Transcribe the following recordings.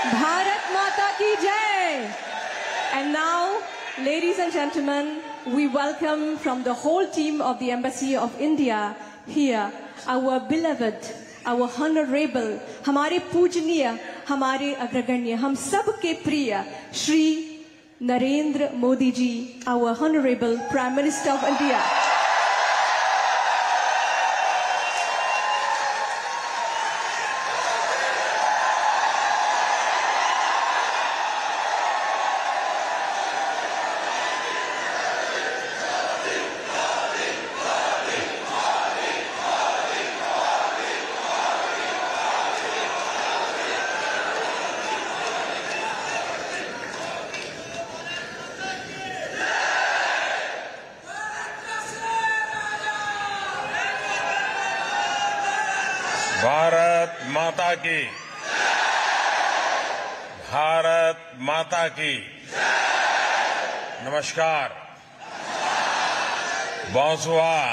Bharat Mata ki Jai! And now, ladies and gentlemen, we welcome from the whole team of the Embassy of India here, our beloved, our honorable, हमारे पूजनीय, हमारे अग्रगण्य, हम सब के प्रिय, Shri Narendra Modi ji, our honorable Prime Minister of India. Bharat माता की, भारत माता की नमस्कार, bonsoir,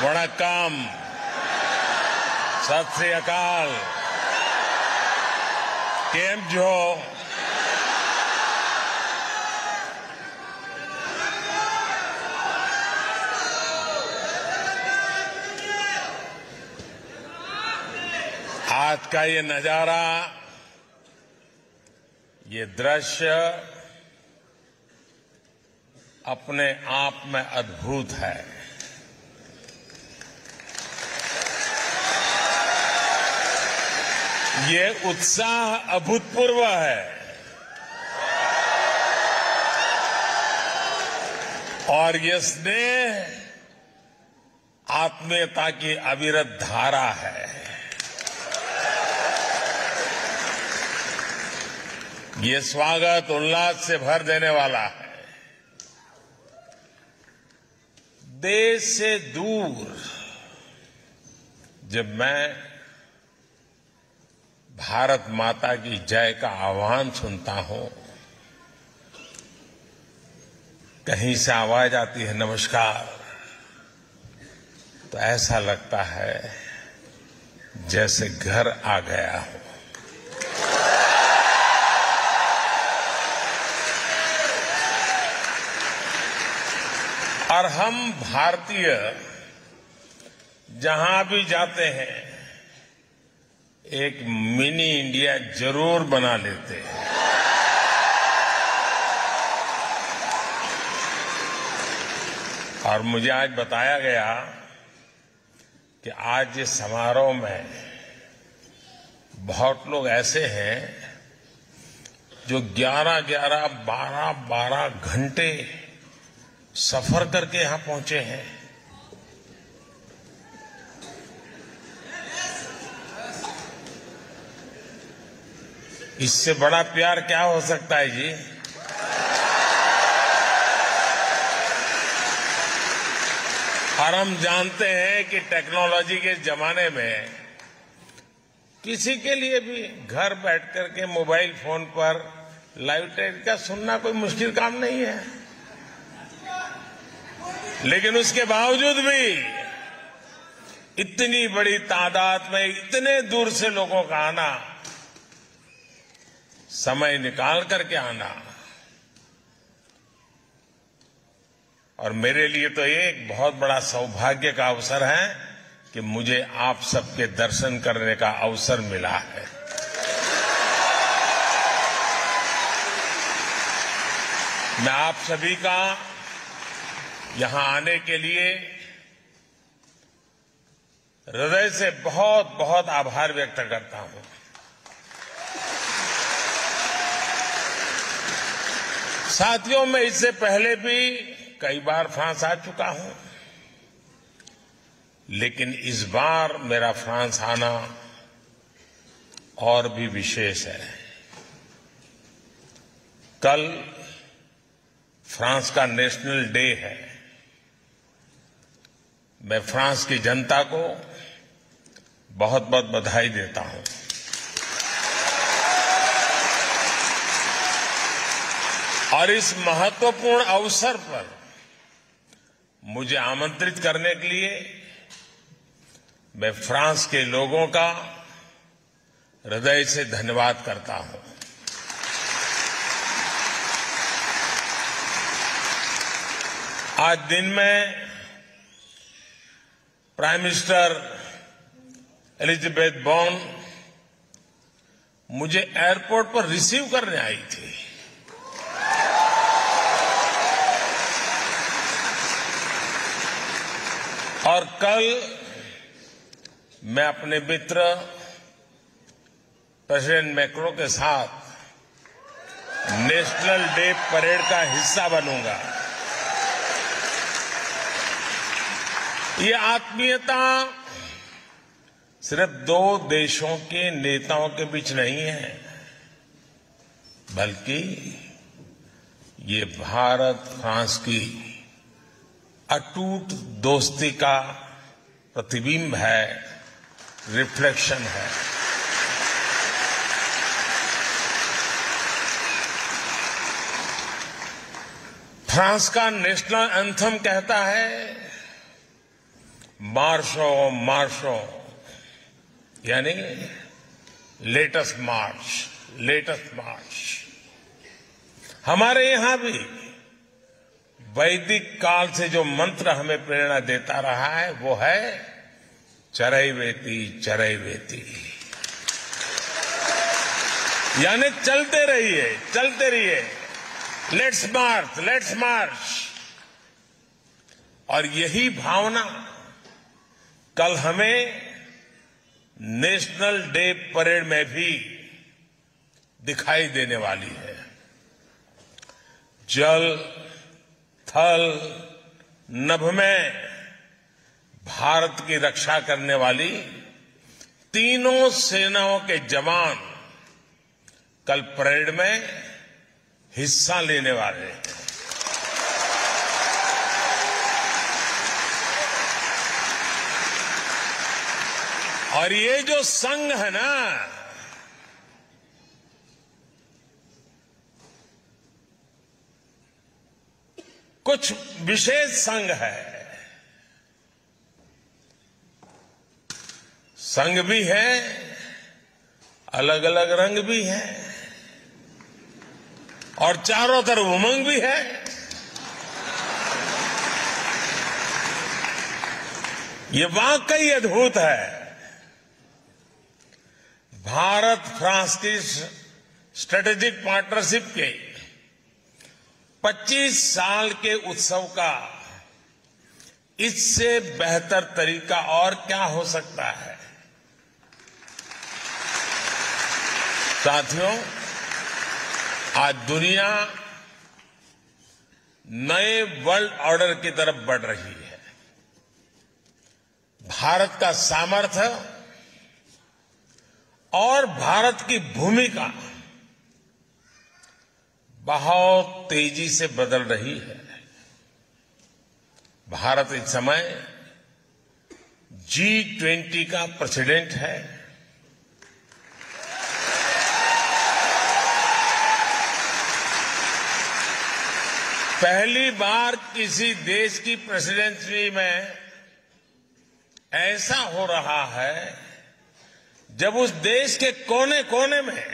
वणक्कम, सत श्री अकाल, केम जो आज का ये नजारा, ये दृश्य अपने आप में अद्भुत है। ये उत्साह अभूतपूर्व है और ये स्नेह आत्मीयता की अविरत धारा है। ये स्वागत उल्लास से भर देने वाला है। देश से दूर जब मैं भारत माता की जय का आह्वान सुनता हूं, कहीं से आवाज आती है नमस्कार, तो ऐसा लगता है जैसे घर आ गया हो। और हम भारतीय जहां भी जाते हैं एक मिनी इंडिया जरूर बना लेते हैं। और मुझे आज बताया गया कि आज इस समारोह में बहुत लोग ऐसे हैं जो 11-11, 12-12 घंटे सफर करके यहां पहुंचे हैं। इससे बड़ा प्यार क्या हो सकता है जी? और हम जानते हैं कि टेक्नोलॉजी के जमाने में किसी के लिए भी घर बैठ करके मोबाइल फोन पर लाइव टेलीकास्ट सुनना कोई मुश्किल काम नहीं है। लेकिन उसके बावजूद भी इतनी बड़ी तादाद में इतने दूर से लोगों का आना, समय निकाल करके आना, और मेरे लिए तो ये एक बहुत बड़ा सौभाग्य का अवसर है कि मुझे आप सबके दर्शन करने का अवसर मिला है। मैं आप सभी का यहां आने के लिए हृदय से बहुत बहुत आभार व्यक्त करता हूं। साथियों, मैं इससे पहले भी कई बार फ्रांस आ चुका हूं, लेकिन इस बार मेरा फ्रांस आना और भी विशेष है। कल फ्रांस का नेशनल डे है। मैं फ्रांस की जनता को बहुत बहुत बधाई देता हूं। और इस महत्वपूर्ण अवसर पर मुझे आमंत्रित करने के लिए मैं फ्रांस के लोगों का हृदय से धन्यवाद करता हूं। आज दिन में प्राइम मिनिस्टर एलिजाबेथ बॉर्न मुझे एयरपोर्ट पर रिसीव करने आई थी। और कल मैं अपने मित्र प्रेसिडेंट मैक्रो के साथ नेशनल डे परेड का हिस्सा बनूंगा। ये आत्मीयता सिर्फ दो देशों के नेताओं के बीच नहीं है, बल्कि ये भारत फ्रांस की अटूट दोस्ती का प्रतिबिंब है, रिफ्लेक्शन है। फ्रांस का नेशनल एंथम कहता है, मार्शो मार्शो, यानी लेटेस्ट मार्च, लेटेस्ट मार्च। हमारे यहां भी वैदिक काल से जो मंत्र हमें प्रेरणा देता रहा है वो है चरैवेति चरैवेति, यानी चलते रहिए, चलते रहिए, लेट्स मार्च, लेट्स मार्च। और यही भावना कल हमें नेशनल डे परेड में भी दिखाई देने वाली है। जल, थल, नभ में भारत की रक्षा करने वाली तीनों सेनाओं के जवान कल परेड में हिस्सा लेने वाले हैं। और ये जो संघ है ना, कुछ विशेष संघ है। संघ भी है, अलग अलग रंग भी है, और चारों तरफ उमंग भी है। ये वाकई अद्भुत है। भारत फ्रांस की स्ट्रेटेजिक पार्टनरशिप के 25 साल के उत्सव का इससे बेहतर तरीका और क्या हो सकता है। साथियों, आज दुनिया नए वर्ल्ड ऑर्डर की तरफ बढ़ रही है। भारत का सामर्थ्य और भारत की भूमिका बहुत तेजी से बदल रही है। भारत इस समय G20 का प्रेसिडेंट है। पहली बार किसी देश की प्रेसिडेंसी में ऐसा हो रहा है जब उस देश के कोने कोने में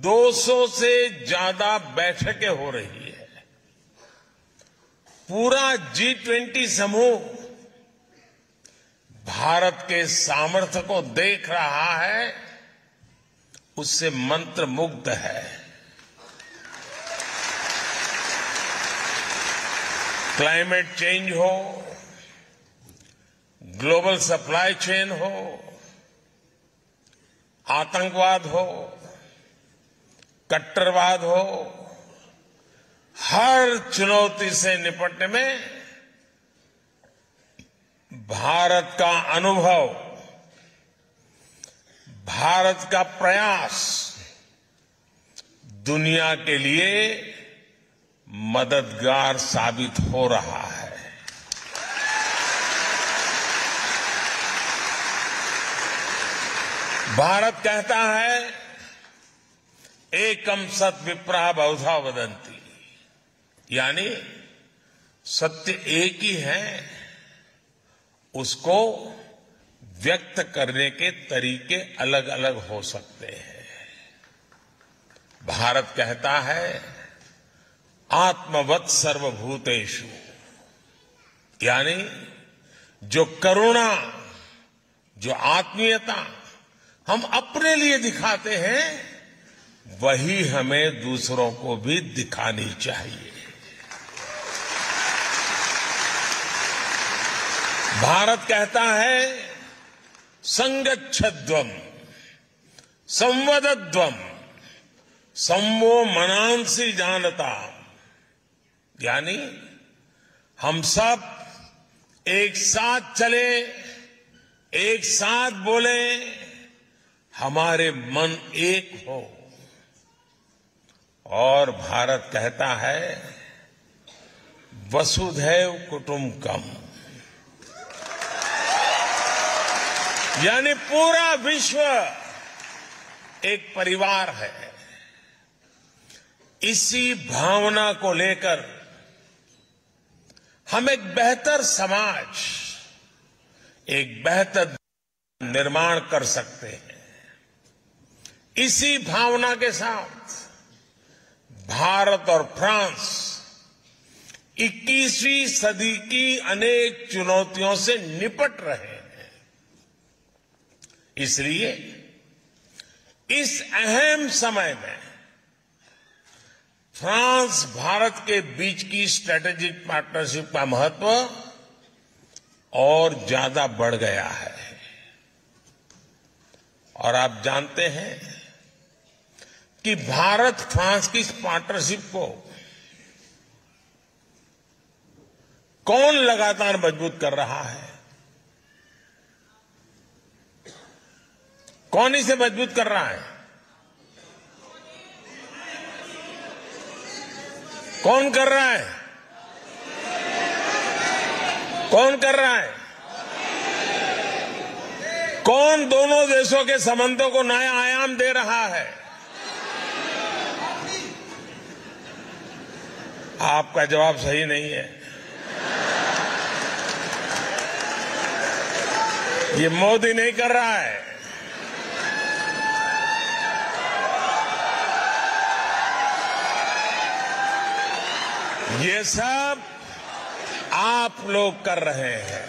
200 से ज्यादा बैठकें हो रही है। पूरा G20 समूह भारत के सामर्थ्य को देख रहा है, उससे मंत्रमुग्ध है। क्लाइमेट चेंज हो, ग्लोबल सप्लाई चेन हो, आतंकवाद हो, कट्टरवाद हो, हर चुनौती से निपटने में भारत का अनुभव, भारत का प्रयास दुनिया के लिए मददगार साबित हो रहा है। भारत कहता है, एकम सत विप्रा बहुधा वदंती, यानी सत्य एक ही है, उसको व्यक्त करने के तरीके अलग अलग हो सकते हैं। भारत कहता है आत्मवत् सर्वभूतेषु, यानी जो करुणा, जो आत्मीयता हम अपने लिए दिखाते हैं, वही हमें दूसरों को भी दिखानी चाहिए। भारत कहता है संगच्छध्वम् संवदध्वम् संवो मनांसि जानता, यानी हम सब एक साथ चले, एक साथ बोले, हमारे मन एक हो। और भारत कहता है वसुधैव कुटुंबकम, यानी पूरा विश्व एक परिवार है। इसी भावना को लेकर हम एक बेहतर समाज, एक बेहतर निर्माण कर सकते हैं। इसी भावना के साथ भारत और फ्रांस 21वीं सदी की अनेक चुनौतियों से निपट रहे हैं। इसलिए इस अहम समय में फ्रांस भारत के बीच की स्ट्रेटेजिक पार्टनरशिप का महत्व और ज्यादा बढ़ गया है। और आप जानते हैं कि भारत फ्रांस की इस पार्टनरशिप को कौन लगातार मजबूत कर रहा है? कौन इसे मजबूत कर रहा है? कौन कर रहा है? कौन कर रहा है? कौन दोनों देशों के संबंधों को नया आयाम दे रहा है? आपका जवाब सही नहीं है। ये मोदी नहीं कर रहा है। ये सब आप लोग कर रहे हैं।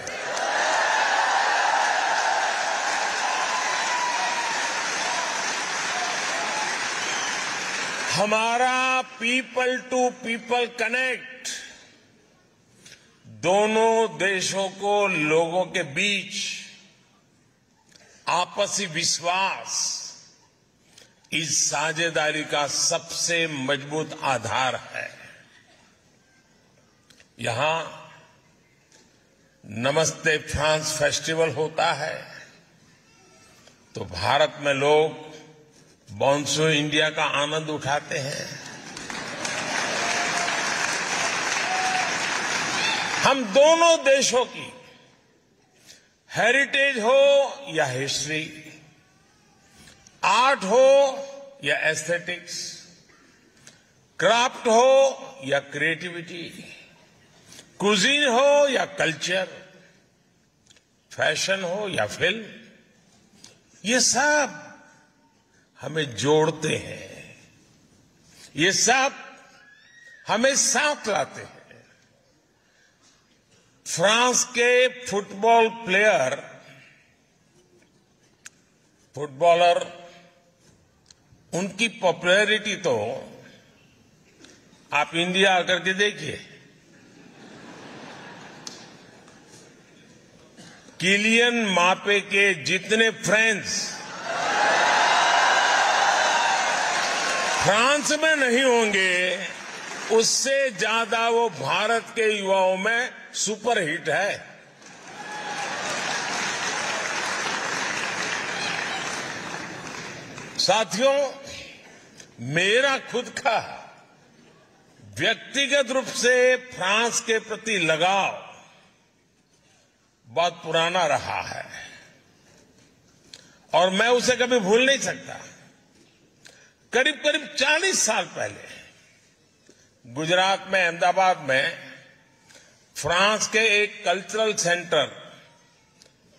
हमारा पीपल टू पीपल कनेक्ट दोनों देशों को लोगों के बीच आपसी विश्वास इस साझेदारी का सबसे मजबूत आधार है। यहां नमस्ते फ्रांस फेस्टिवल होता है तो भारत में लोग बॉन्सो इंडिया का आनंद उठाते हैं। हम दोनों देशों की हेरिटेज हो या हिस्ट्री, आर्ट हो या एस्थेटिक्स, क्राफ्ट हो या क्रिएटिविटी, कुजीन हो या कल्चर, फैशन हो या फिल्म, ये सब हमें जोड़ते हैं। ये सब हमें साथ लाते हैं। फ्रांस के फुटबॉलर उनकी पॉपुलैरिटी तो आप इंडिया आकर के देखिए। किलियन मापे के जितने फ्रेंड्स फ्रांस में नहीं होंगे, उससे ज्यादा वो भारत के युवाओं में सुपरहिट है। साथियों, मेरा खुद का व्यक्तिगत रूप से फ्रांस के प्रति लगाव बहुत पुराना रहा है और मैं उसे कभी भूल नहीं सकता। करीब करीब 40 साल पहले गुजरात में अहमदाबाद में फ्रांस के एक कल्चरल सेंटर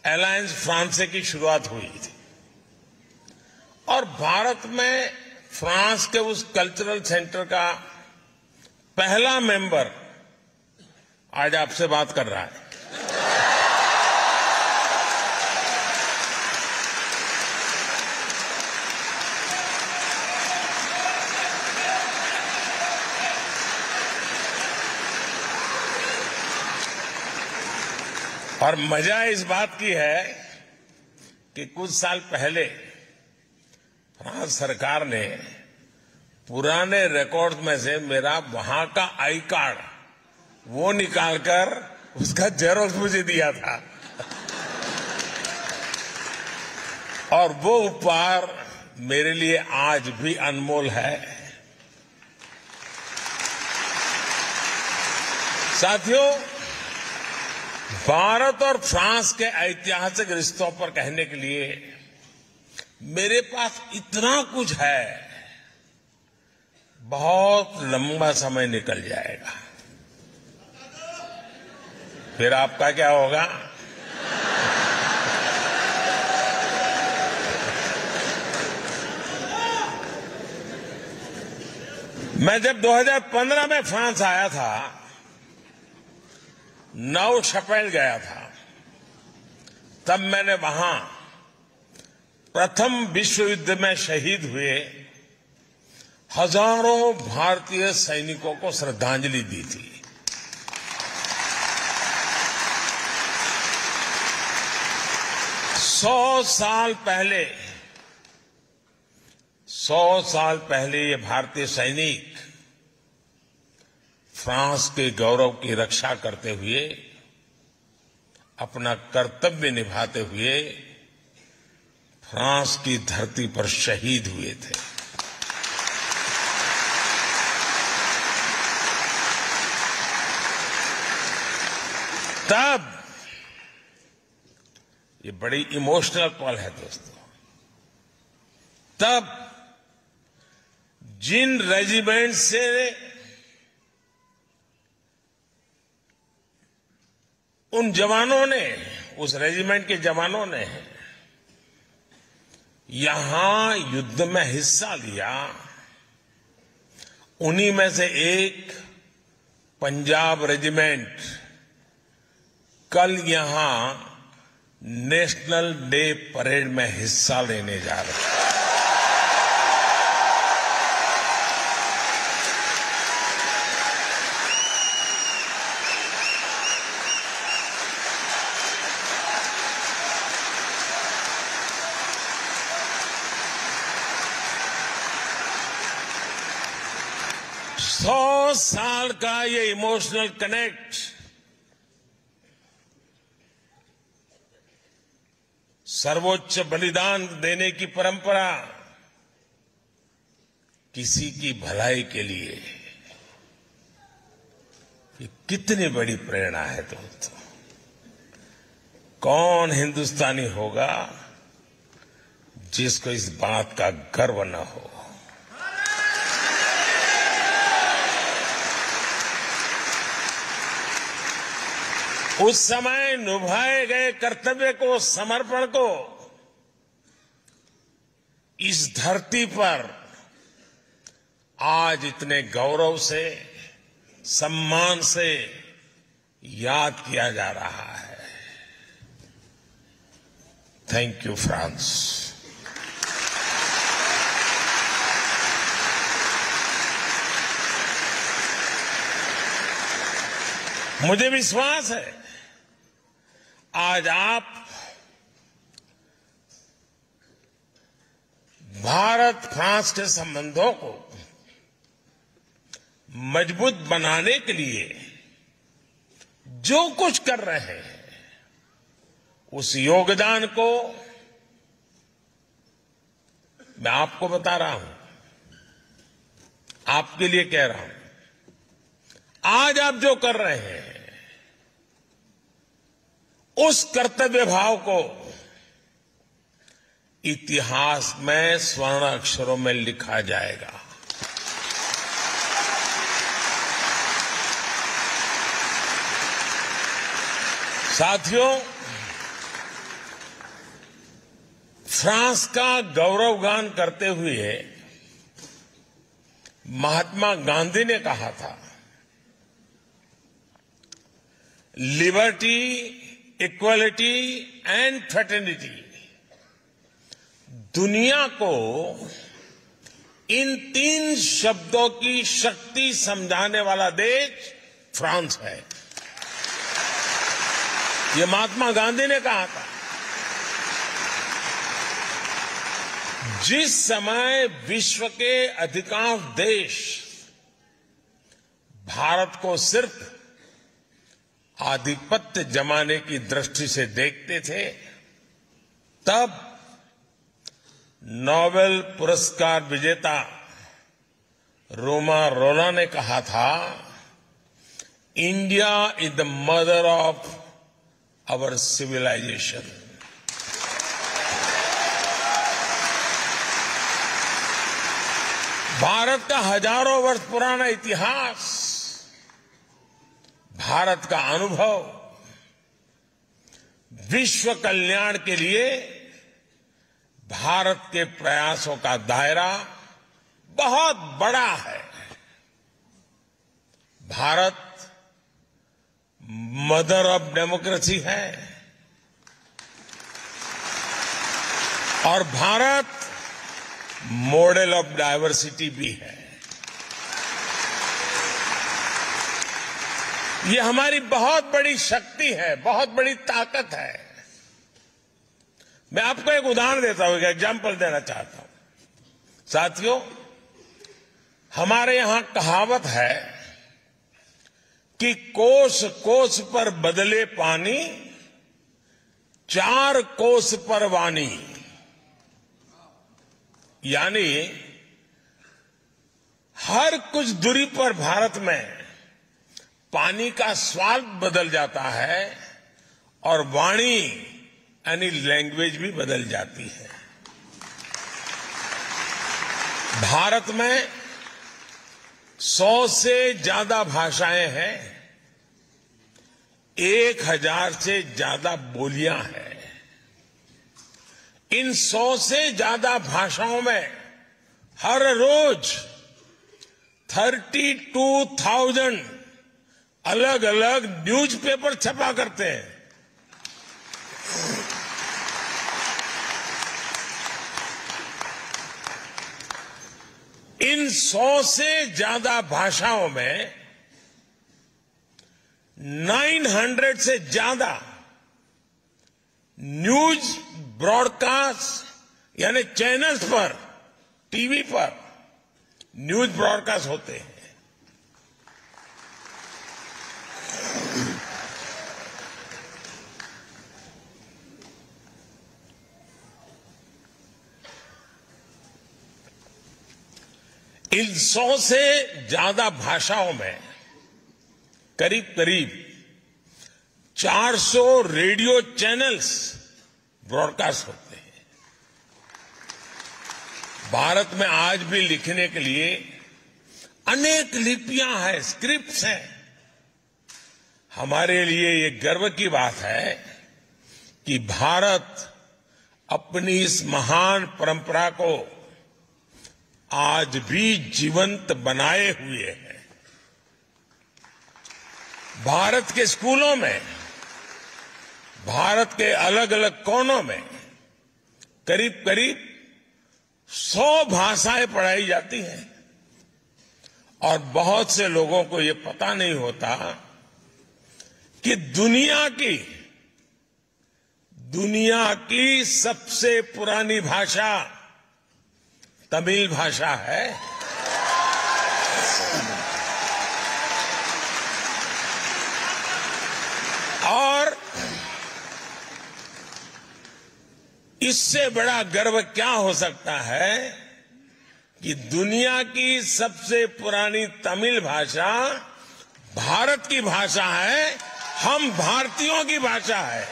अलायंस फ्रांस की शुरुआत हुई थी और भारत में फ्रांस के उस कल्चरल सेंटर का पहला मेंबर आज आपसे बात कर रहा है। और मजा इस बात की है कि कुछ साल पहले फ्रांस सरकार ने पुराने रिकॉर्ड में से मेरा वहां का आई कार्ड वो निकालकर उसका जेरोक्स मुझे दिया था और वो उपहार मेरे लिए आज भी अनमोल है। साथियों, भारत और फ्रांस के ऐतिहासिक रिश्तों पर कहने के लिए मेरे पास इतना कुछ है, बहुत लंबा समय निकल जाएगा। फिर आपका क्या होगा? मैं जब 2015 में फ्रांस आया था, नौ शपेल गया था, तब मैंने वहां प्रथम विश्व युद्ध में शहीद हुए हजारों भारतीय सैनिकों को श्रद्धांजलि दी थी। सौ साल पहले ये भारतीय सैनिक फ्रांस के गौरव की रक्षा करते हुए, अपना कर्तव्य निभाते हुए फ्रांस की धरती पर शहीद हुए थे। तब ये बड़ी इमोशनल पल है दोस्तों। तब जिन रेजिमेंट से उन जवानों ने, उस रेजिमेंट के जवानों ने यहां युद्ध में हिस्सा लिया, उन्हीं में से एक पंजाब रेजिमेंट कल यहां नेशनल डे परेड में हिस्सा लेने जा रहे हैं। सौ साल का ये इमोशनल कनेक्ट सर्वोच्च बलिदान देने की परंपरा किसी की भलाई के लिए, ये कितनी बड़ी प्रेरणा है दोस्तों। कौन हिंदुस्तानी होगा जिसको इस बात का गर्व न हो। उस समय निभाए गए कर्तव्य को, समर्पण को इस धरती पर आज इतने गौरव से, सम्मान से याद किया जा रहा है। Thank you France. मुझे विश्वास है आज आप भारत फ्रांस के संबंधों को मजबूत बनाने के लिए जो कुछ कर रहे हैं, उस योगदान को मैं आपको बता रहा हूं, आपके लिए कह रहा हूं। आज आप जो कर रहे हैं उस कर्तव्य भाव को इतिहास में स्वर्ण अक्षरों में लिखा जाएगा। साथियों, फ्रांस का गौरवगान करते हुए महात्मा गांधी ने कहा था, लिबर्टी, इक्वालिटी एंड फ्रेटर्निटी। दुनिया को इन 3 शब्दों की शक्ति समझाने वाला देश फ्रांस है। ये महात्मा गांधी ने कहा था। जिस समय विश्व के अधिकांश देश भारत को सिर्फ आधिपत्य जमाने की दृष्टि से देखते थे, तब नोबेल पुरस्कार विजेता रोमा रोला ने कहा था, India is the mother of our civilisation. Bharat का हजारों वर्ष पुराना इतिहास, भारत का अनुभव विश्व कल्याण के लिए भारत के प्रयासों का दायरा बहुत बड़ा है। भारत मदर ऑफ डेमोक्रेसी है और भारत मॉडल ऑफ डायवर्सिटी भी है। ये हमारी बहुत बड़ी शक्ति है, बहुत बड़ी ताकत है। मैं आपको एक उदाहरण देता हूं, एक एग्जाम्पल देना चाहता हूं। साथियों, हमारे यहां कहावत है कि कोस कोस पर बदले पानी, 4 कोस पर वाणी। यानी हर कुछ दूरी पर भारत में पानी का स्वाद बदल जाता है और वाणी यानी लैंग्वेज भी बदल जाती है। भारत में 100 से ज्यादा भाषाएं हैं, 1000 से ज्यादा बोलियां हैं। इन 100 से ज्यादा भाषाओं में हर रोज 32,000 अलग अलग न्यूज़पेपर छपा करते हैं। इन 100 से ज्यादा भाषाओं में 900 से ज्यादा न्यूज ब्रॉडकास्ट यानी चैनल्स पर, टीवी पर न्यूज ब्रॉडकास्ट होते हैं। इन 100 से ज्यादा भाषाओं में करीब करीब 400 रेडियो चैनल्स ब्रॉडकास्ट होते हैं। भारत में आज भी लिखने के लिए अनेक लिपियां हैं, स्क्रिप्ट्स हैं। हमारे लिए ये गर्व की बात है कि भारत अपनी इस महान परंपरा को आज भी जीवंत बनाए हुए है। भारत के स्कूलों में, भारत के अलग अलग कोनों में करीब करीब 100 भाषाएं पढ़ाई जाती हैं और बहुत से लोगों को ये पता नहीं होता कि दुनिया की सबसे पुरानी भाषा तमिल भाषा है। और इससे बड़ा गर्व क्या हो सकता है कि दुनिया की सबसे पुरानी तमिल भाषा भारत की भाषा है, हम भारतीयों की भाषा है।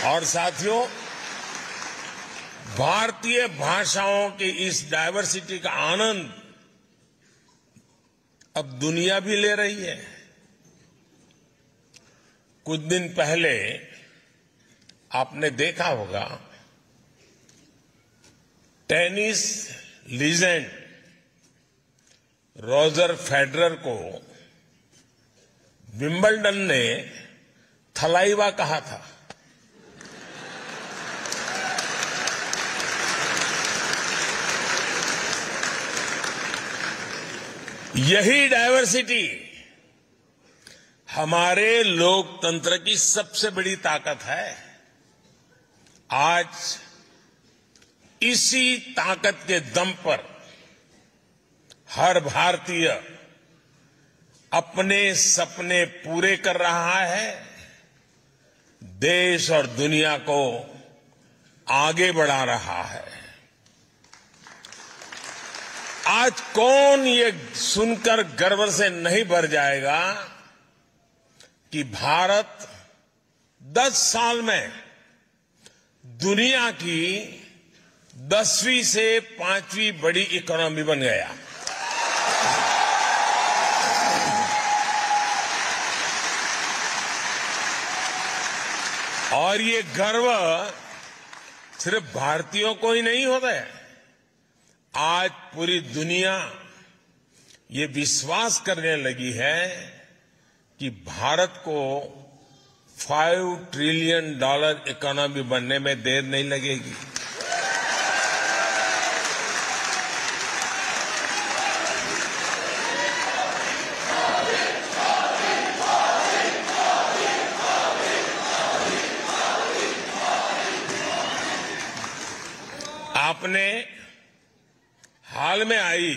और साथियों, भारतीय भाषाओं की इस डायवर्सिटी का आनंद अब दुनिया भी ले रही है। कुछ दिन पहले आपने देखा होगा टेनिस लीजेंड रॉजर फेडरर को विंबलडन ने थलाइवा कहा था। यही डायवर्सिटी हमारे लोकतंत्र की सबसे बड़ी ताकत है। आज इसी ताकत के दम पर हर भारतीय अपने सपने पूरे कर रहा है, देश और दुनिया को आगे बढ़ा रहा है। आज कौन ये सुनकर गर्व से नहीं भर जाएगा कि भारत 10 साल में दुनिया की 10वीं से 5वीं बड़ी इकोनॉमी बन गया। और ये गर्व सिर्फ भारतीयों को ही नहीं होता है। आज पूरी दुनिया ये विश्वास करने लगी है कि भारत को $5 ट्रिलियन इकोनॉमी बनने में देर नहीं लगेगी। आपने हाल में आई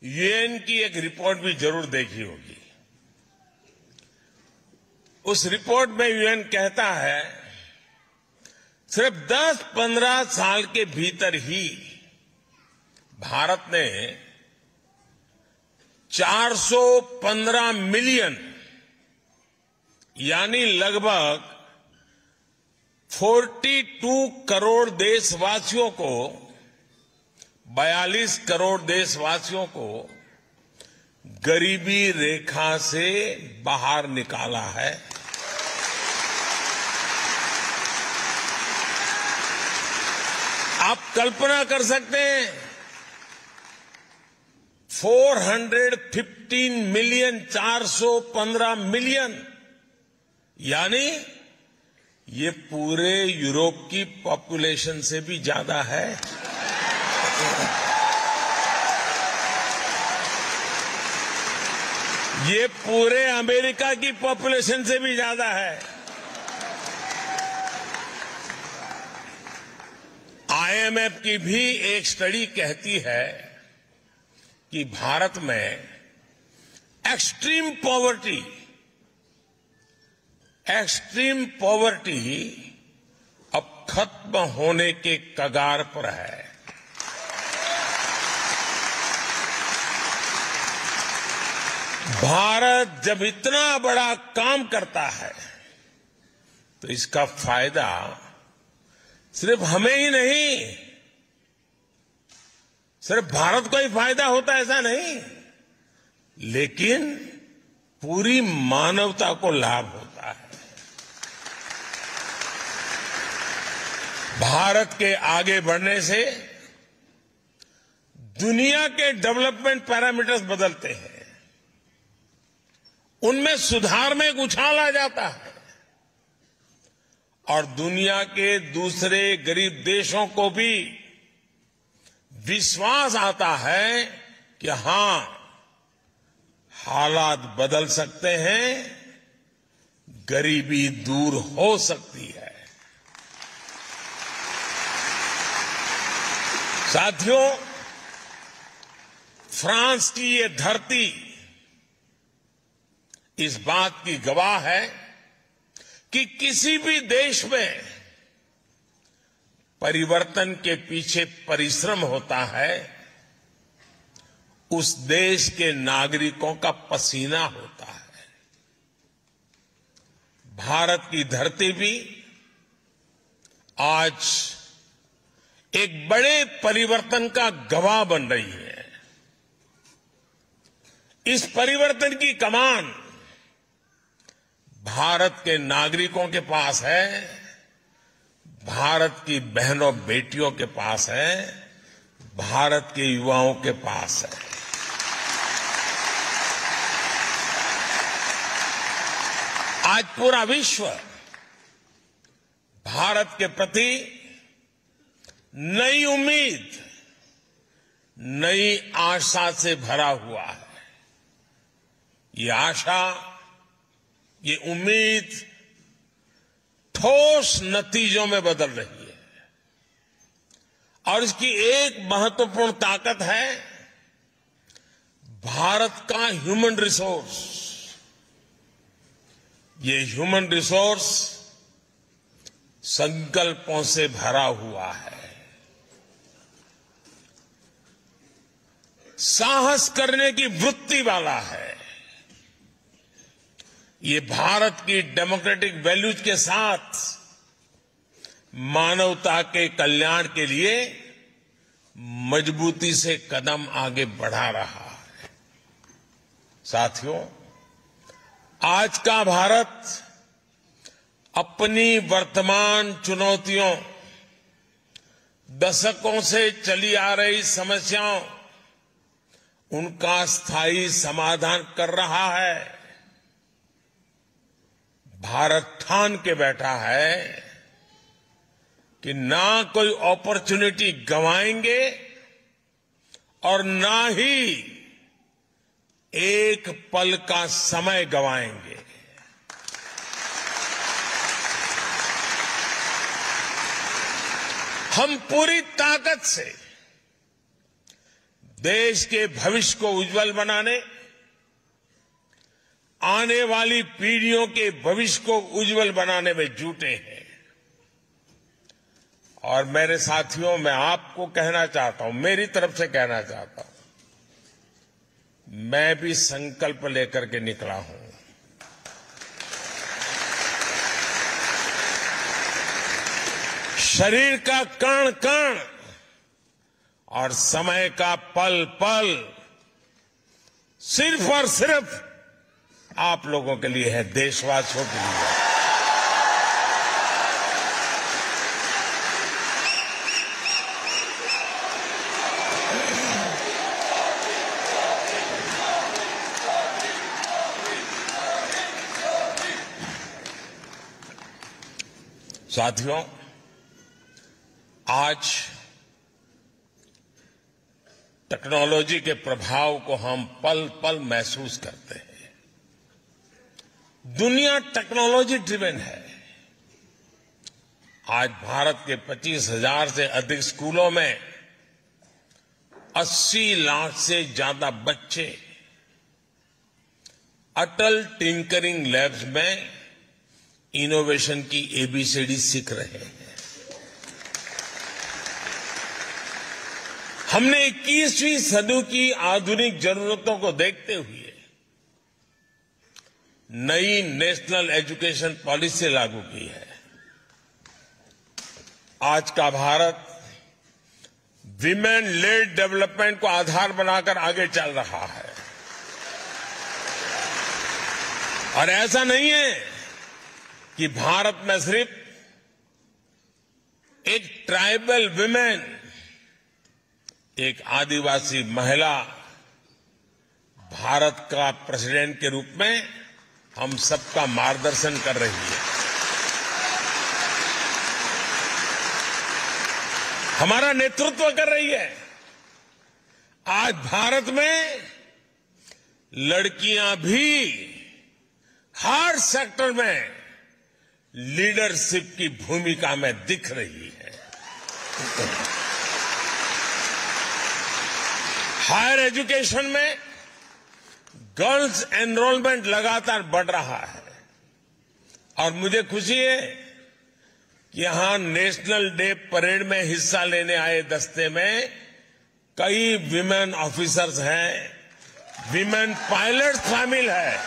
यूएन की एक रिपोर्ट भी जरूर देखी होगी। उस रिपोर्ट में यूएन कहता है सिर्फ 10-15 साल के भीतर ही भारत ने 415 मिलियन यानी लगभग 42 करोड़ देशवासियों को 42 करोड़ देशवासियों को गरीबी रेखा से बाहर निकाला है। आप कल्पना कर सकते हैं 415 मिलियन 415 मिलियन यानी ये पूरे यूरोप की पॉपुलेशन से भी ज्यादा है। ये पूरे अमेरिका की पॉपुलेशन से भी ज्यादा है। आईएमएफ की भी एक स्टडी कहती है कि भारत में एक्सट्रीम पॉवर्टी अब खत्म होने के कगार पर है। भारत जब इतना बड़ा काम करता है तो इसका फायदा सिर्फ हमें ही नहीं, सिर्फ भारत को ही फायदा होता ऐसा नहीं, लेकिन पूरी मानवता को लाभ होता है। भारत के आगे बढ़ने से दुनिया के डेवलपमेंट पैरामीटर्स बदलते हैं, उनमें सुधार में एक उछाल आ जाता है और दुनिया के दूसरे गरीब देशों को भी विश्वास आता है कि हां, हालात बदल सकते हैं, गरीबी दूर हो सकती है। साथियों, फ्रांस की ये धरती इस बात की गवाह है कि किसी भी देश में परिवर्तन के पीछे परिश्रम होता है, उस देश के नागरिकों का पसीना होता है। भारत की धरती भी आज एक बड़े परिवर्तन का गवाह बन रही है। इस परिवर्तन की कमान भारत के नागरिकों के पास है, भारत की बहनों बेटियों के पास है, भारत के युवाओं के पास है। आज पूरा विश्व भारत के प्रति नई उम्मीद, नई आशा से भरा हुआ है। ये आशा, ये उम्मीद ठोस नतीजों में बदल रही है और इसकी एक महत्वपूर्ण ताकत है भारत का ह्यूमन रिसोर्स। ये ह्यूमन रिसोर्स संकल्पों से भरा हुआ है, साहस करने की वृत्ति वाला है। ये भारत की डेमोक्रेटिक वैल्यूज के साथ मानवता के कल्याण के लिए मजबूती से कदम आगे बढ़ा रहा है। साथियों, आज का भारत अपनी वर्तमान चुनौतियों, दशकों से चली आ रही समस्याओं, उनका स्थायी समाधान कर रहा है। भारत ठान के बैठा है कि ना कोई अपॉर्चुनिटी गंवाएंगे और ना ही एक पल का समय गंवाएंगे। हम पूरी ताकत से देश के भविष्य को उज्जवल बनाने, आने वाली पीढ़ियों के भविष्य को उज्जवल बनाने में जुटे हैं। और मेरे साथियों, मैं आपको कहना चाहता हूं, मेरी तरफ से कहना चाहता हूं, मैं भी संकल्प लेकर के निकला हूं। शरीर का कण कण और समय का पल पल सिर्फ और सिर्फ आप लोगों के लिए है, देशवासियों के लिए। साथियों, आज टेक्नोलॉजी के प्रभाव को हम पल पल महसूस करते हैं। दुनिया टेक्नोलॉजी ड्रिवन है। आज भारत के 25,000 से अधिक स्कूलों में 80 लाख से ज्यादा बच्चे अटल टिंकरिंग लैब्स में इनोवेशन की एबीसीडी सीख रहे हैं। हमने 21वीं सदी की आधुनिक जरूरतों को देखते हुए नई नेशनल एजुकेशन पॉलिसी लागू की है। आज का भारत विमेन लेड डेवलपमेंट को आधार बनाकर आगे चल रहा है। और ऐसा नहीं है कि भारत में सिर्फ एक ट्राइबल विमेन, एक आदिवासी महिला भारत का प्रेसिडेंट के रूप में हम सबका मार्गदर्शन कर रही है। हमारा नेतृत्व कर रही है। आज भारत में लड़कियां भी हर सेक्टर में लीडरशिप की भूमिका में दिख रही है। हायर एजुकेशन में गर्ल्स एनरोलमेंट लगातार बढ़ रहा है और मुझे खुशी है कि यहां नेशनल डे परेड में हिस्सा लेने आए दस्ते में कई विमेन ऑफिसर्स हैं, विमेन पायलट शामिल है।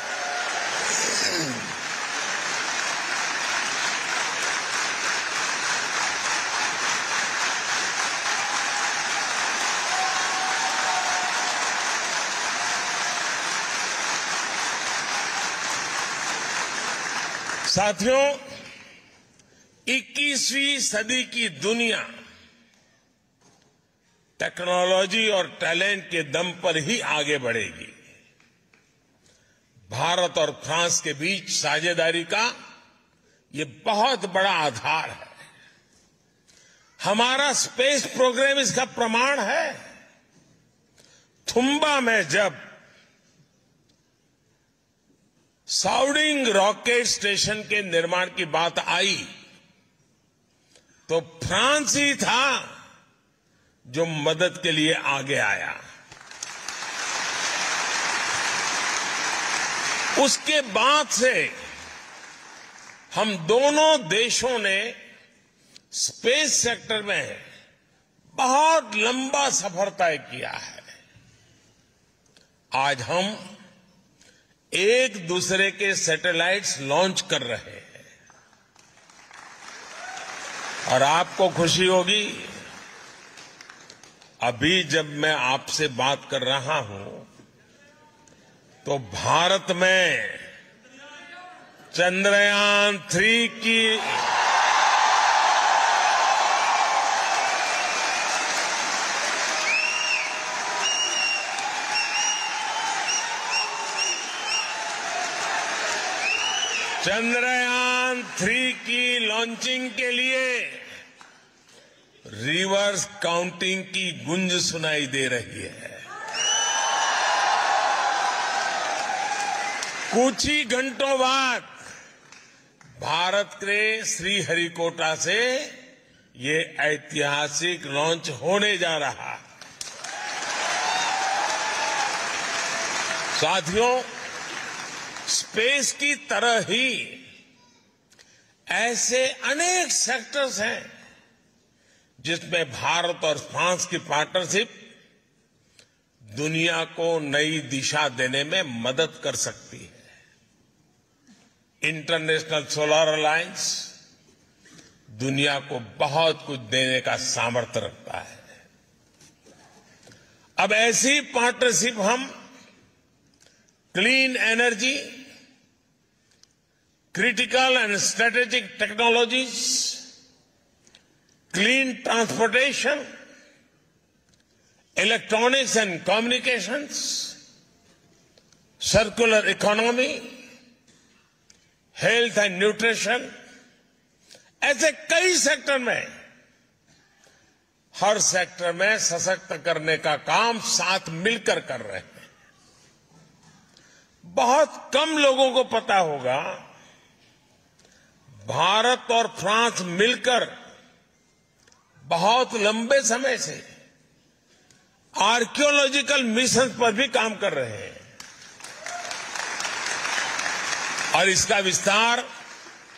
साथियों, 21वीं सदी की दुनिया टेक्नोलॉजी और टैलेंट के दम पर ही आगे बढ़ेगी। भारत और फ्रांस के बीच साझेदारी का ये बहुत बड़ा आधार है। हमारा स्पेस प्रोग्राम इसका प्रमाण है। थुम्बा में जब साउडिंग रॉकेट स्टेशन के निर्माण की बात आई तो फ्रांस ही था जो मदद के लिए आगे आया। उसके बाद से हम दोनों देशों ने स्पेस सेक्टर में बहुत लंबा सफर तय किया है। आज हम एक दूसरे के सैटेलाइट्स लॉन्च कर रहे हैं और आपको खुशी होगी, अभी जब मैं आपसे बात कर रहा हूं तो भारत में चंद्रयान 3 की लॉन्चिंग के लिए रिवर्स काउंटिंग की गूंज सुनाई दे रही है। कुछ ही घंटों बाद भारत के श्रीहरिकोटा से ये ऐतिहासिक लॉन्च होने जा रहा है। साथियों, स्पेस की तरह ही ऐसे अनेक सेक्टर्स हैं जिसमें भारत और फ्रांस की पार्टनरशिप दुनिया को नई दिशा देने में मदद कर सकती है। इंटरनेशनल सोलर अलायंस दुनिया को बहुत कुछ देने का सामर्थ्य रखता है। अब ऐसी पार्टनरशिप हम clean energy, critical and strategic technologies, clean transportation, electronics and communications, circular economy, health and nutrition, ऐसे कई सेक्टर में, हर सेक्टर में सशक्त करने का काम साथ मिलकर कर रहे हैं। बहुत कम लोगों को पता होगा, भारत और फ्रांस मिलकर बहुत लंबे समय से आर्कियोलॉजिकल मिशन पर भी काम कर रहे हैं और इसका विस्तार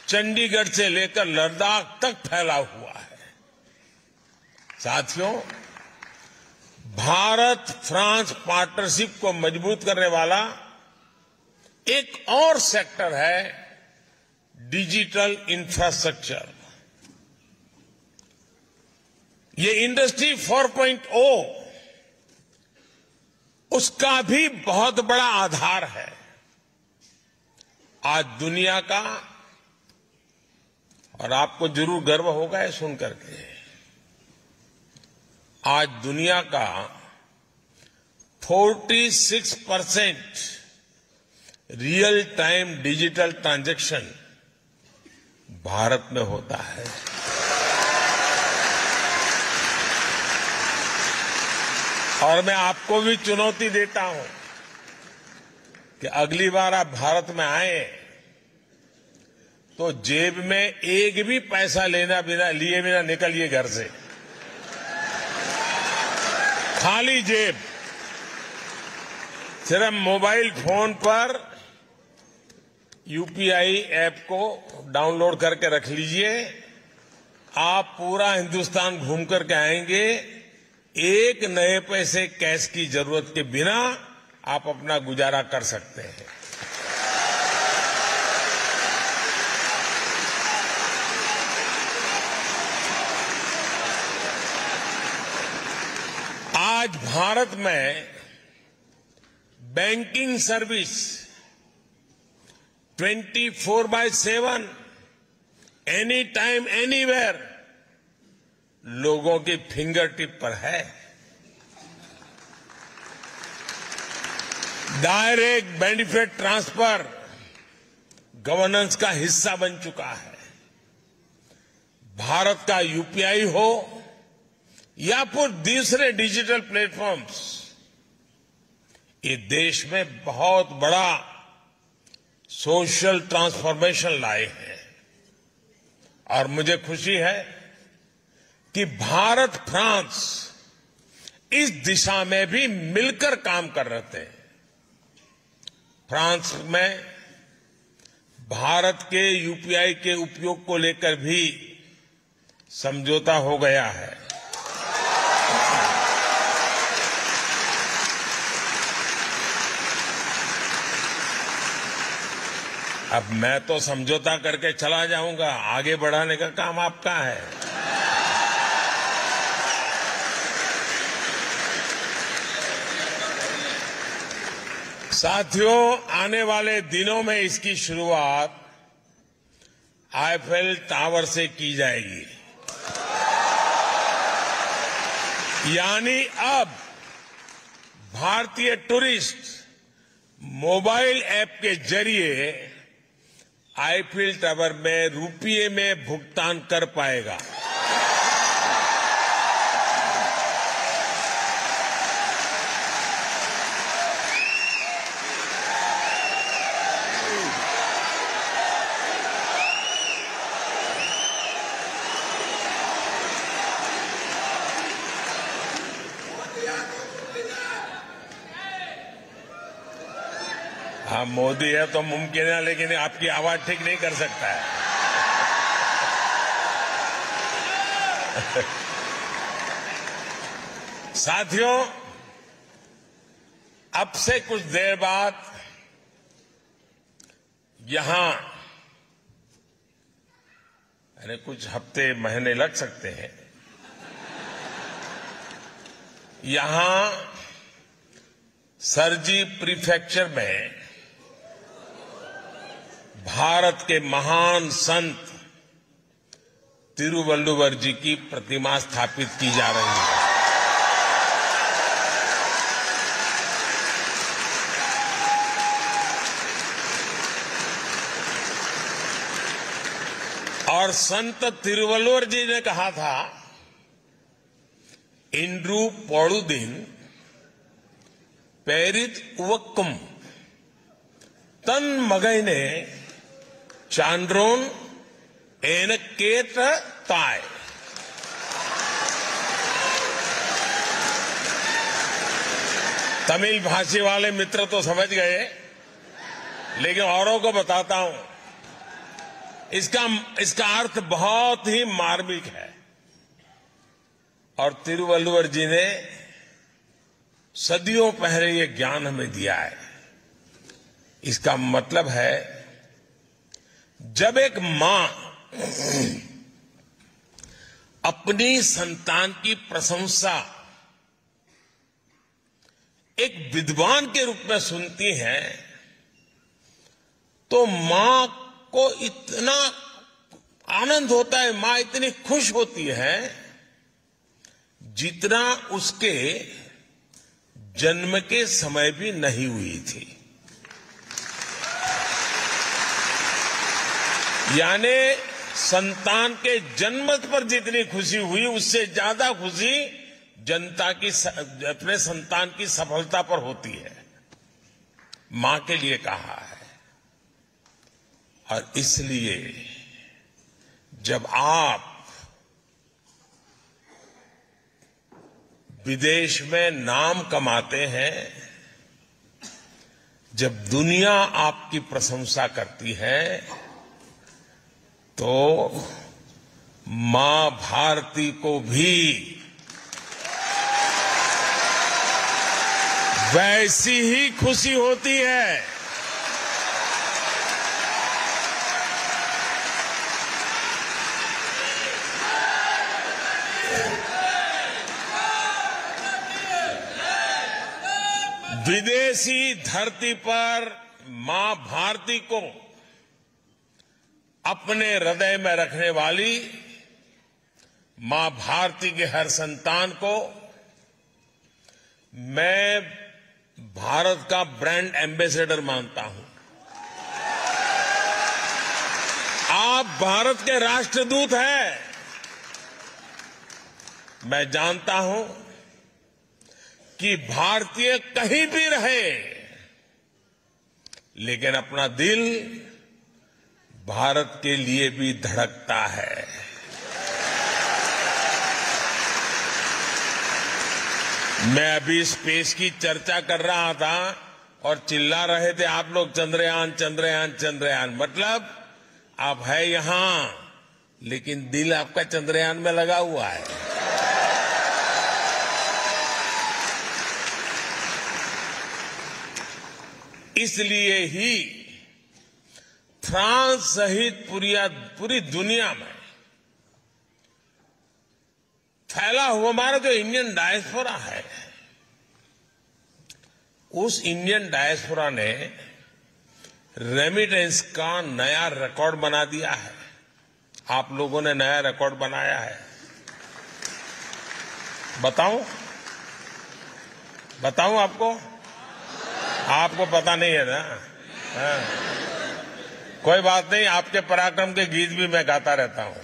चंडीगढ़ से लेकर लद्दाख तक फैला हुआ है। साथियों, भारत फ्रांस पार्टनरशिप को मजबूत करने वाला एक और सेक्टर है डिजिटल इंफ्रास्ट्रक्चर। ये इंडस्ट्री 4.0 उसका भी बहुत बड़ा आधार है। आज दुनिया का, और आपको जरूर गर्व होगा ये सुन करके, आज दुनिया का 46% real time digital transaction Bharat में होता है। और मैं आपको भी चुनौती देता हूं कि अगली बार आप भारत में आए तो जेब में एक भी पैसा लिए बिना निकलिए घर से। खाली जेब, सिर्फ मोबाइल फोन पर यूपीआई ऐप को डाउनलोड करके रख लीजिए। आप पूरा हिंदुस्तान घूम करके आएंगे, एक नए पैसे कैश की जरूरत के बिना आप अपना गुजारा कर सकते हैं। आज भारत में banking service 24/7 any time anywhere लोगों की फिंगर टिप पर है। डायरेक्ट बेनिफिट ट्रांसफर गवर्नेंस का हिस्सा बन चुका है। भारत का यूपीआई हो या फिर दूसरे डिजिटल प्लेटफॉर्म्स, ये देश में बहुत बड़ा सोशल ट्रांसफॉर्मेशन लाए हैं। और मुझे खुशी है कि भारत फ्रांस इस दिशा में भी मिलकर काम कर रहे थे। फ्रांस में भारत के यूपीआई के उपयोग को लेकर भी समझौता हो गया है। अब मैं तो समझौता करके चला जाऊंगा, आगे बढ़ाने का काम आपका है। साथियों, आने वाले दिनों में इसकी शुरुआत आईफेल टावर से की जाएगी। यानी अब भारतीय टूरिस्ट मोबाइल ऐप के जरिए आईफेल टावर में रुपये में भुगतान कर पाएगा। हाँ, मोदी है तो मुमकिन है, लेकिन आपकी आवाज ठीक नहीं कर सकता है। साथियों, अब से कुछ देर बाद यहां, अरे कुछ हफ्ते महीने लग सकते हैं, यहां सरजी प्रीफेक्चर में भारत के महान संत तिरुवल्लुवर जी की प्रतिमा स्थापित की जा रही है। और संत तिरुवल्लुवर जी ने कहा था, इंद्रू पौड़ुदिन पेरित उवक्कुम तन मगैने चांड्रोन एनकेट ताय। तमिल भाषी वाले मित्र तो समझ गए, लेकिन औरों को बताता हूं। इसका अर्थ बहुत ही मार्मिक है और तिरुवल्लुवर जी ने सदियों पहले ये ज्ञान हमें दिया है। इसका मतलब है, जब एक मां अपनी संतान की प्रशंसा एक विद्वान के रूप में सुनती है, तो मां को इतना आनंद होता है, मां इतनी खुश होती है जितना उसके जन्म के समय भी नहीं हुई थी। यानी संतान के जन्म पर जितनी खुशी हुई, उससे ज्यादा खुशी जनता की अपने संतान की सफलता पर होती है। मां के लिए कहा है। और इसलिए जब आप विदेश में नाम कमाते हैं, जब दुनिया आपकी प्रशंसा करती है, तो मां भारती को भी वैसी ही खुशी होती है। विदेशी धरती पर मां भारती को अपने हृदय में रखने वाली मां भारती के हर संतान को मैं भारत का ब्रांड एम्बेसडर मानता हूं। आप भारत के राष्ट्रदूत हैं। मैं जानता हूं कि भारतीय कहीं भी रहे, लेकिन अपना दिल भारत के लिए भी धड़कता है। मैं अभी स्पेस की चर्चा कर रहा था और चिल्ला रहे थे आप लोग, चंद्रयान चंद्रयान चंद्रयान। मतलब आप है यहां, लेकिन दिल आपका चंद्रयान में लगा हुआ है। इसलिए ही फ्रांस सहित पूरी दुनिया में फैला हुआ हमारा जो इंडियन डायस्पोरा है, उस इंडियन डायस्पोरा ने रेमिटेंस का नया रिकॉर्ड बना दिया है। आप लोगों ने नया रिकॉर्ड बनाया है। बताऊं आपको? आपको पता नहीं है ना? हाँ। कोई बात नहीं, आपके पराक्रम के गीत भी मैं गाता रहता हूं।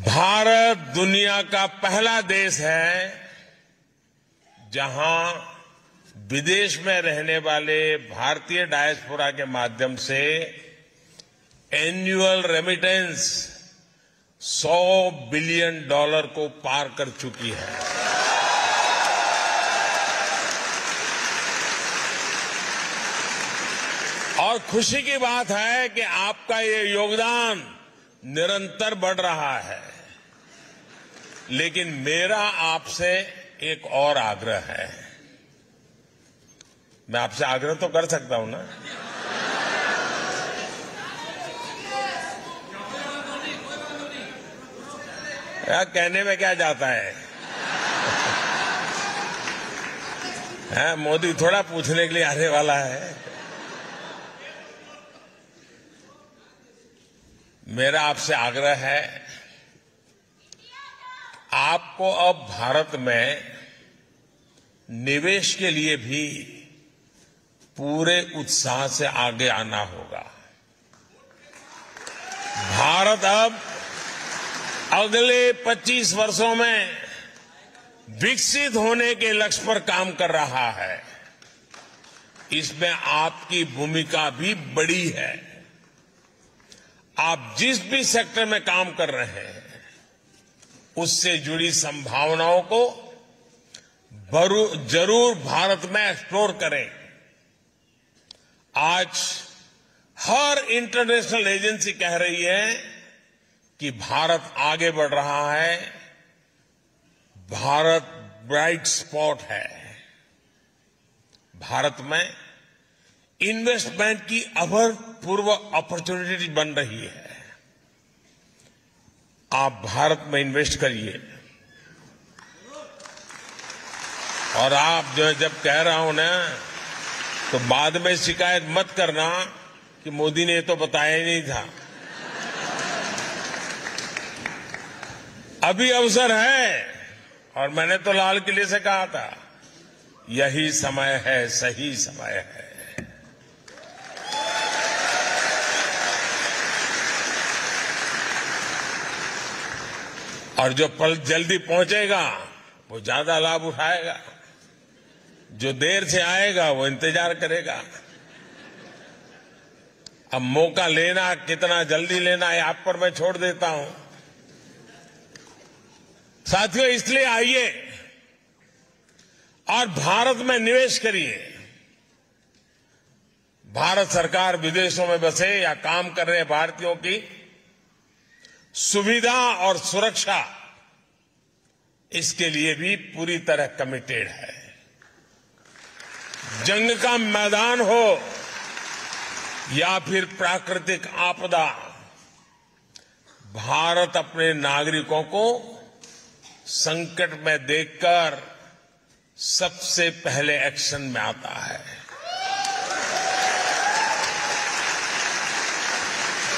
भारत दुनिया का पहला देश है जहां विदेश में रहने वाले भारतीय डायस्पोरा के माध्यम से एनुअल रेमिटेंस $100 बिलियन को पार कर चुकी है। और खुशी की बात है कि आपका ये योगदान निरंतर बढ़ रहा है। लेकिन मेरा आपसे एक और आग्रह है। मैं आपसे आग्रह तो कर सकता हूं ना? यार, कहने में क्या जाता है? मोदी थोड़ा पूछने के लिए आने वाला है। मेरा आपसे आग्रह है, आपको अब भारत में निवेश के लिए भी पूरे उत्साह से आगे आना होगा। भारत अब अगले 25 वर्षों में विकसित होने के लक्ष्य पर काम कर रहा है। इसमें आपकी भूमिका भी बड़ी है। आप जिस भी सेक्टर में काम कर रहे हैं, उससे जुड़ी संभावनाओं को जरूर भारत में एक्सप्लोर करें। आज हर इंटरनेशनल एजेंसी कह रही है कि भारत आगे बढ़ रहा है, भारत ब्राइट स्पॉट है। भारत में इन्वेस्टमेंट की अभूतपूर्व अपॉर्चुनिटी बन रही है। आप भारत में इन्वेस्ट करिए। और आप जो जब कह रहा हूं ना, तो बाद में शिकायत मत करना कि मोदी ने तो बताया ही नहीं था। अभी अवसर है, और मैंने तो लाल किले से कहा था, यही समय है, सही समय है। और जो पल जल्दी पहुंचेगा वो ज्यादा लाभ उठाएगा, जो देर से आएगा वो इंतजार करेगा। अब मौका लेना, कितना जल्दी लेना है, आप पर मैं छोड़ देता हूं। साथियों, इसलिए आइए और भारत में निवेश करिए। भारत सरकार विदेशों में बसे या काम कर रहे भारतीयों की सुविधा और सुरक्षा, इसके लिए भी पूरी तरह कमिटेड है। जंग का मैदान हो या फिर प्राकृतिक आपदा, भारत अपने नागरिकों को संकट में देखकर सबसे पहले एक्शन में आता है।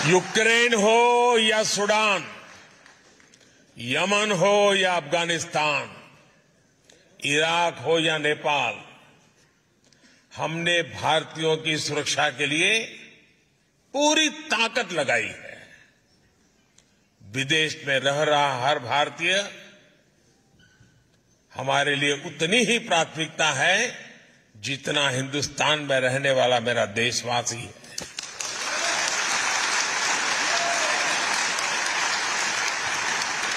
यूक्रेन हो या सूडान, यमन हो या अफगानिस्तान, इराक हो या नेपाल, हमने भारतीयों की सुरक्षा के लिए पूरी ताकत लगाई है। विदेश में रह रहा हर भारतीय हमारे लिए उतनी ही प्राथमिकता है जितना हिंदुस्तान में रहने वाला मेरा देशवासी है।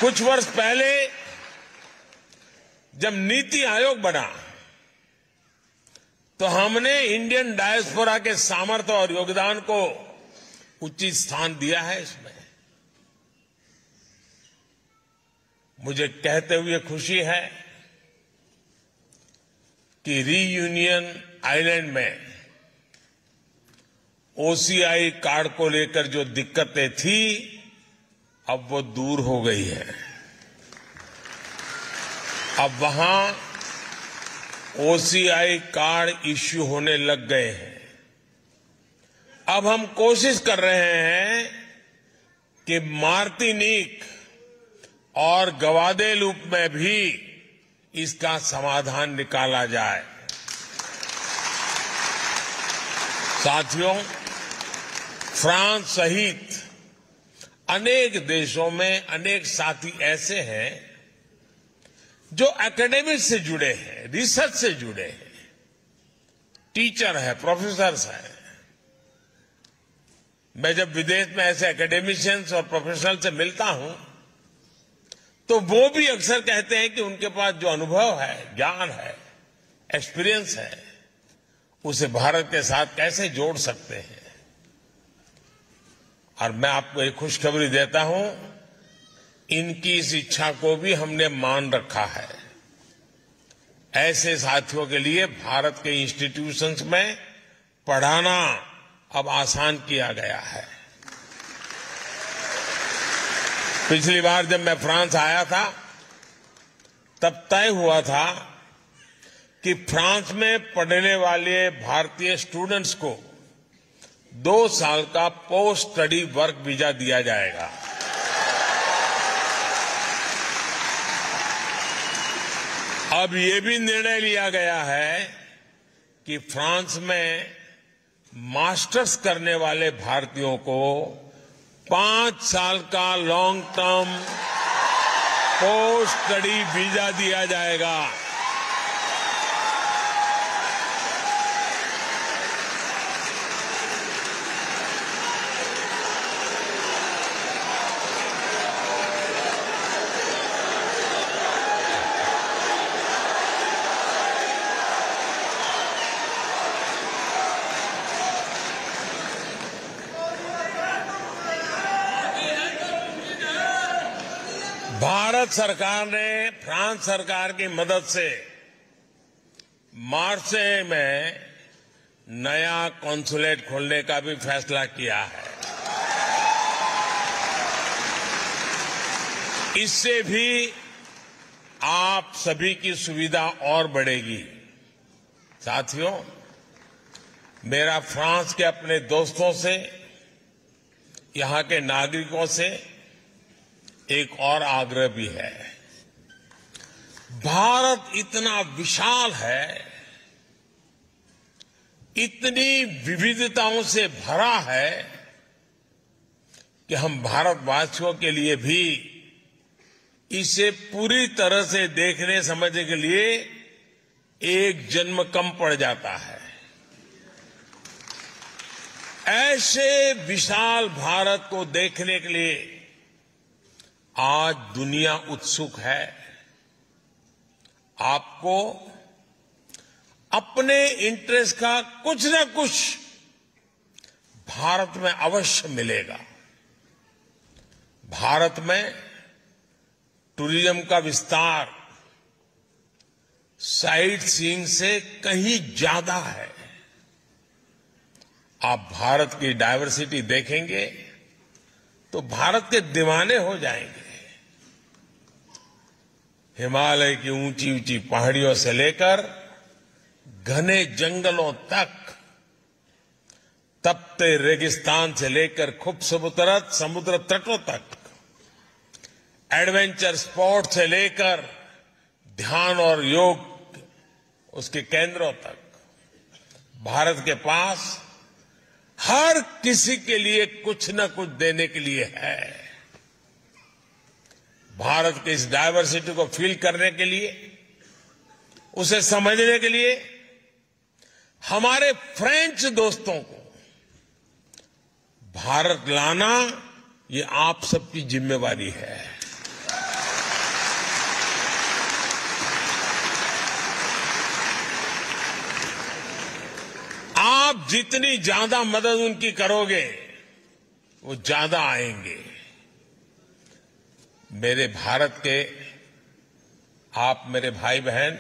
कुछ वर्ष पहले जब नीति आयोग बना तो हमने इंडियन डायस्पोरा के सामर्थ्य और योगदान को उचित स्थान दिया है। इसमें मुझे कहते हुए खुशी है कि रीयूनियन आइलैंड में ओसीआई कार्ड को लेकर जो दिक्कतें थी अब वो दूर हो गई है। अब वहां ओसीआई कार्ड इश्यू होने लग गए हैं। अब हम कोशिश कर रहे हैं कि मार्टिनिक और ग्वादेलूप में भी इसका समाधान निकाला जाए। साथियों, फ्रांस सहित अनेक देशों में अनेक साथी ऐसे हैं जो एकेडमिक से जुड़े हैं, रिसर्च से जुड़े हैं, टीचर है, प्रोफेसर्स हैं। मैं जब विदेश में ऐसे एकेडमिशियंस और प्रोफेशनल से मिलता हूं तो वो भी अक्सर कहते हैं कि उनके पास जो अनुभव है, ज्ञान है, एक्सपीरियंस है, उसे भारत के साथ कैसे जोड़ सकते हैं। और मैं आपको एक खुशखबरी देता हूं, इनकी इस इच्छा को भी हमने मान रखा है। ऐसे साथियों के लिए भारत के इंस्टीट्यूशंस में पढ़ाना अब आसान किया गया है। पिछली बार जब मैं फ्रांस आया था तब तय हुआ था कि फ्रांस में पढ़ने वाले भारतीय स्टूडेंट्स को 2 साल का पोस्ट स्टडी वर्क वीजा दिया जाएगा। अब ये भी निर्णय लिया गया है कि फ्रांस में मास्टर्स करने वाले भारतीयों को 5 साल का long term post study visa दिया जाएगा। भारत सरकार ने फ्रांस सरकार की मदद से मार्से में नया कॉन्सुलेट खोलने का भी फैसला किया है। इससे भी आप सभी की सुविधा और बढ़ेगी। साथियों, मेरा फ्रांस के अपने दोस्तों से, यहां के नागरिकों से एक और आग्रह भी है। भारत इतना विशाल है, इतनी विविधताओं से भरा है कि हम भारतवासियों के लिए भी इसे पूरी तरह से देखने समझने के लिए एक जन्म कम पड़ जाता है। ऐसे विशाल भारत को देखने के लिए आज दुनिया उत्सुक है। आपको अपने इंटरेस्ट का कुछ न कुछ भारत में अवश्य मिलेगा। भारत में टूरिज्म का विस्तार साइट सीइंग से कहीं ज्यादा है। आप भारत की डायवर्सिटी देखेंगे तो भारत के दीवाने हो जाएंगे। हिमालय की ऊंची ऊंची पहाड़ियों से लेकर घने जंगलों तक, तपते रेगिस्तान से लेकर खूबसूरत समुद्र तटों तक, एडवेंचर स्पोर्ट से लेकर ध्यान और योग उसके केंद्रों तक, भारत के पास हर किसी के लिए कुछ न कुछ देने के लिए है। भारत की इस डायवर्सिटी को फील करने के लिए, उसे समझने के लिए हमारे फ्रेंच दोस्तों को भारत लाना ये आप सबकी जिम्मेवारी है। आप जितनी ज्यादा मदद उनकी करोगे वो ज्यादा आएंगे। मेरे भारत के आप मेरे भाई बहन,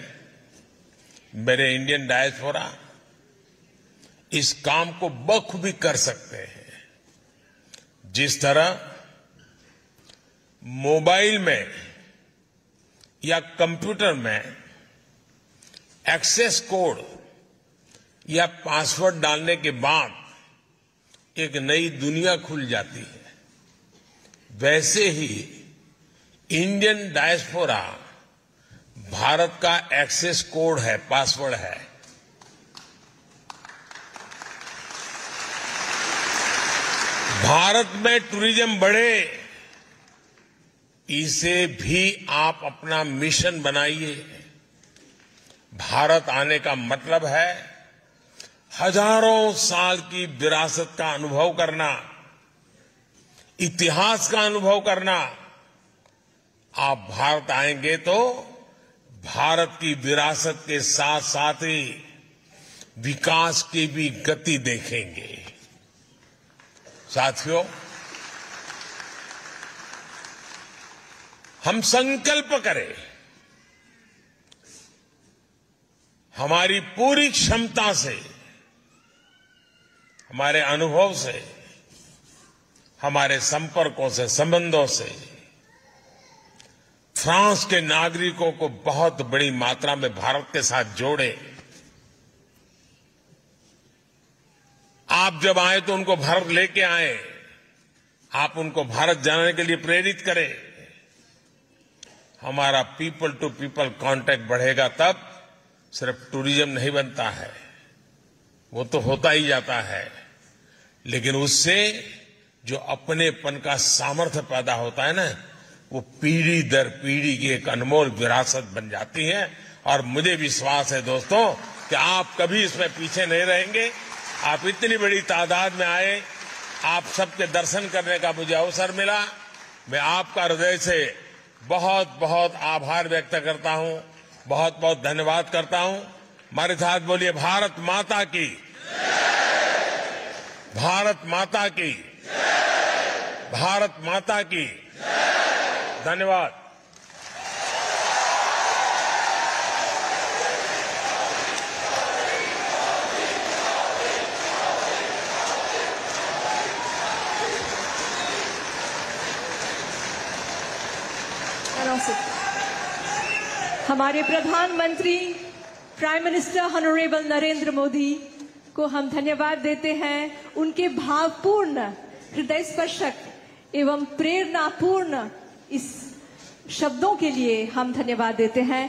मेरे इंडियन डायस्पोरा इस काम को बखूबी कर सकते हैं। जिस तरह मोबाइल में या कंप्यूटर में एक्सेस कोड या पासवर्ड डालने के बाद एक नई दुनिया खुल जाती है, वैसे ही इंडियन डायस्पोरा भारत का एक्सेस कोड है, पासवर्ड है। भारत में टूरिज्म बढ़े, इसे भी आप अपना मिशन बनाइए। भारत आने का मतलब है हजारों साल की विरासत का अनुभव करना, इतिहास का अनुभव करना। आप भारत आएंगे तो भारत की विरासत के साथ साथ ही विकास की भी गति देखेंगे। साथियों, हम संकल्प करें, हमारी पूरी क्षमता से, हमारे अनुभव से, हमारे संपर्कों से, संबंधों से फ्रांस के नागरिकों को बहुत बड़ी मात्रा में भारत के साथ जोड़े। आप जब आए तो उनको भारत लेके आए, आप उनको भारत जाने के लिए प्रेरित करें। हमारा पीपल टू पीपल कांटेक्ट बढ़ेगा तब सिर्फ टूरिज्म नहीं बनता है, वो तो होता ही जाता है, लेकिन उससे जो अपनेपन का सामर्थ्य पैदा होता है ना, वो पीढ़ी दर पीढ़ी की एक अनमोल विरासत बन जाती है। और मुझे विश्वास है दोस्तों कि आप कभी इसमें पीछे नहीं रहेंगे। आप इतनी बड़ी तादाद में आए, आप सबके दर्शन करने का मुझे अवसर मिला। मैं आपका हृदय से बहुत बहुत आभार व्यक्त करता हूं, बहुत बहुत धन्यवाद करता हूं। हमारे साथ बोलिए भारत माता की, भारत माता की, भारत माता की। धन्यवाद। हमारे प्रधानमंत्री prime minister honourable Narendra Modi को हम धन्यवाद देते हैं। उनके भावपूर्ण, हृदय स्पर्शक एवं प्रेरणापूर्ण इस शब्दों के लिए हम धन्यवाद देते हैं।